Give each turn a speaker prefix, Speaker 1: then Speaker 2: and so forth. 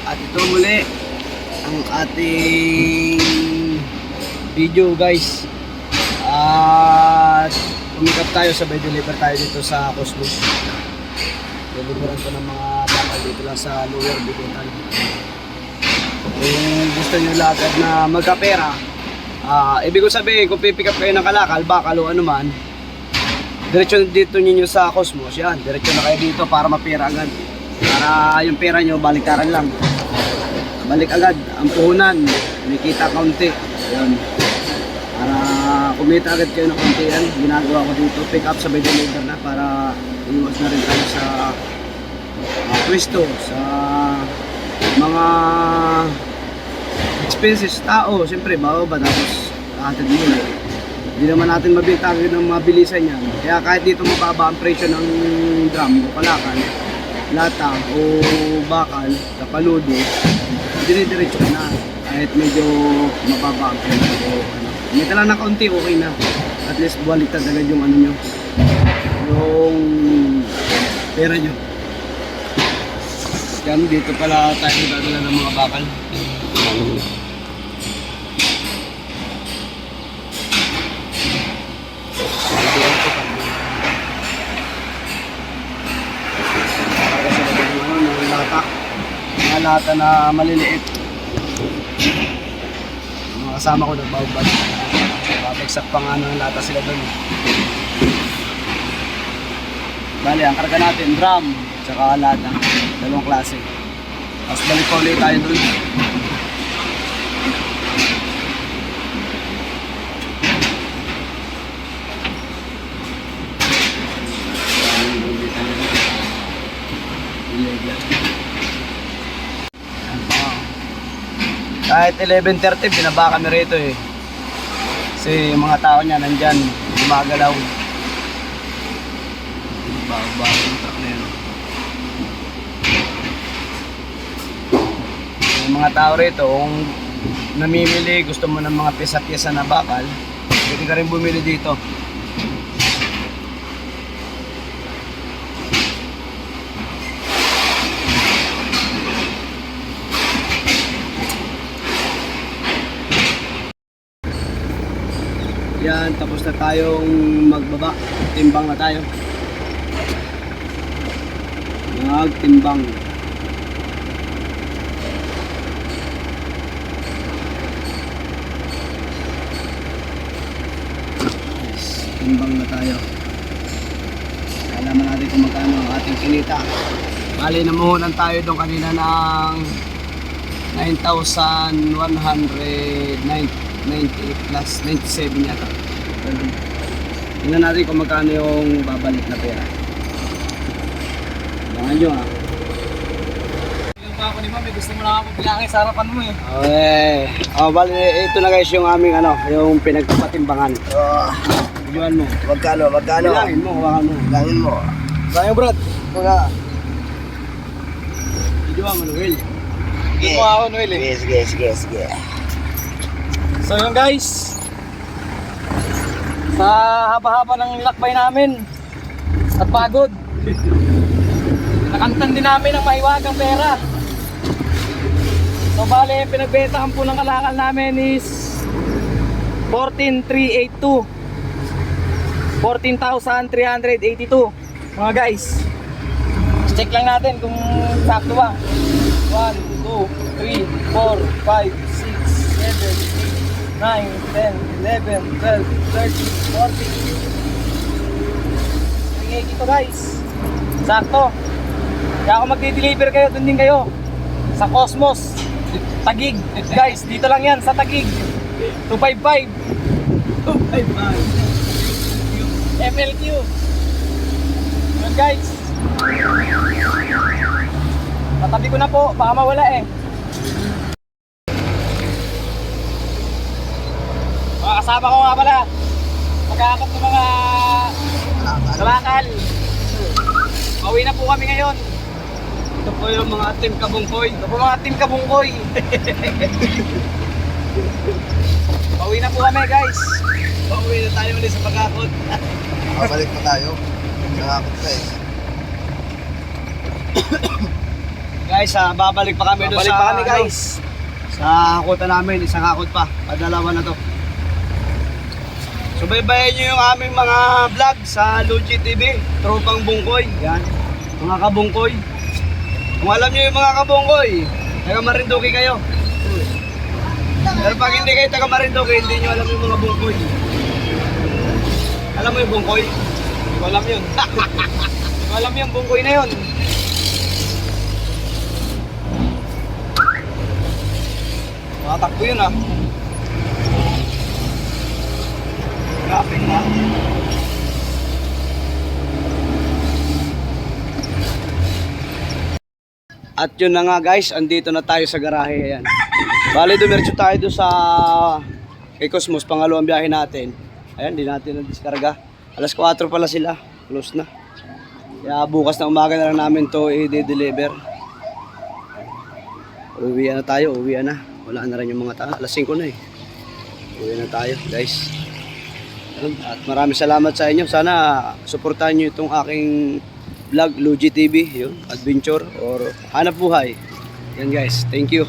Speaker 1: At ito muli ang ating video guys. At umikap tayo, sabay deliver tayo dito sa Cosmos. Deliveran ko ng mga bakal dito lang sa Lower Bigotan. Kung gusto nyo lagad na magkapera, ibig ko sabihin kung pipick up kayo ng kalakal, bakal o ano man, diretso dito ninyo sa Cosmos, yan, diretso na kayo dito para mapera agad. Para yung pera nyo baliktaran lang, balik agad ang puhunan, may kita kaunti, yan. Para kumita agad kayo ng kaunti, yan ginagawa ko dito, pick up sabay deliver na para iwas na rin tayo sa pwesto, sa mga expenses tao, siyempre bababa tapos hatid muna. Hindi naman natin mabintagin ng mabilisan yan. Kaya kahit dito mababa ang presyo ng drum o kalakal, lata o bakal, kapaludo, dinidiretso na. Kahit medyo mababa ang presyo o ano. Kumita lang na kaunti, okay na. At least baliktad agad yung ano nyo, yung pera nyo. Yan, dito pala tayo dadala ng mga bakal. Mga lata na maliliit. Mga kasama ko nagbabag. Babagsak pa nga ng lata sila doon. Bali, ang karga natin, drum, tsaka lata. Dalawang klase. Tapos balik pa ulit tayo doon. Kahit 11:30 binaba kami rito eh. Kasi yung mga tao niya nandyan, gumagalaw. Bago-bago yung truck na yun. Yung mga tao rito, kung namimili, gusto mo ng mga piyesa-piyesa na bakal, pwede ka rin bumili dito. Yan, tapos na tayong magbaba. Timbang na tayo. Magtimbang. Yes, timbang na tayo. Alaman natin kung magkano ang ating kinita. Bali, namuhunan tayo doon kanina ng 9,198 plus 97 yata. Tingnan natin kung magkano yung babalik na pera. Abangan nyo ha.
Speaker 2: Yung pa ako ni ma'am, gusto mo lang ako bilangin sa harapan mo eh.
Speaker 1: Okay. Bali, ito na guys yung aming ano, yung pinagpatimbangan. Biluan mo.
Speaker 3: Magkano?
Speaker 1: Bilangin mo, hawakan mo.
Speaker 3: Bilangin mo.
Speaker 1: Sayang Brad. Mga. Biluan mo, Noel.
Speaker 2: Hindi mo ako, Noel eh.
Speaker 3: Sige.
Speaker 2: So yun guys, sa haba-haba ng lakbay namin at pagod, nakantan din namin ang mahiwagang pera. So bale, pinagbentahan po ng kalakal namin is 14,382, 14,382 mga guys. Check lang natin kung sakto ba. 1, 2, 3, 4, 5, 6, 7, 9, 10, 11, 12, 13, 14. 380 to guys. Sakto. Kaya ako magdi-deliver kayo, dun din kayo. Sa Cosmos. Tagig. Guys, dito lang yan sa Tagig. 255.
Speaker 1: 255.
Speaker 2: FLQ. Yun guys. Tatabi ko na po, baka mawala eh. Mga kasama ko nga pala, magkakap ng mga kalakal. Pauwi na po kami ngayon.
Speaker 1: Ito po yung mga team kabungkoy.
Speaker 2: Ito po mga team kabungkoy. Pauwi na po kami guys.
Speaker 1: Pauwi na tayo ulit sa pagkakot.
Speaker 3: Babalik pa tayo. Nakakot guys.
Speaker 1: Guys, babalik pa kami doon
Speaker 2: Babalik
Speaker 1: sa
Speaker 2: pa kami,
Speaker 1: ano,
Speaker 2: guys.
Speaker 1: sa hakutan namin, isang hakot pa. Padalawa na to. Subaybayan nyo yung aming mga vlog sa Luchi TV, Tropang Bungkoy. Yan, mga kabungkoy. Kung alam nyo yung mga kabungkoy, taga Marinduque kayo. Pero pag hindi kayo taga Marinduque, hindi nyo alam yung mga bungkoy. Alam mo yung bungkoy?
Speaker 2: Hindi ko alam yun. Hindi ko alam yung bungkoy na yun. Makatakbo yun ah.
Speaker 1: Traffic na. At yun na nga guys, andito na tayo sa garahe. Ayan. Bali, dumiretso tayo doon sa kay Cosmos, pangalawang biyahe natin. Ayan, di natin na-diskarga. Alas 4 pala sila, close na. Kaya bukas na umaga na lang namin to i-deliver. Uwi na tayo, uwi na. Wala na rin yung mga tao. Alas 5 na eh. Uwi na tayo guys. At maraming salamat sa inyo. Sana suportahan nyo itong aking vlog, Luchi TV, yun, adventure or hanap buhay. Yan guys, thank you.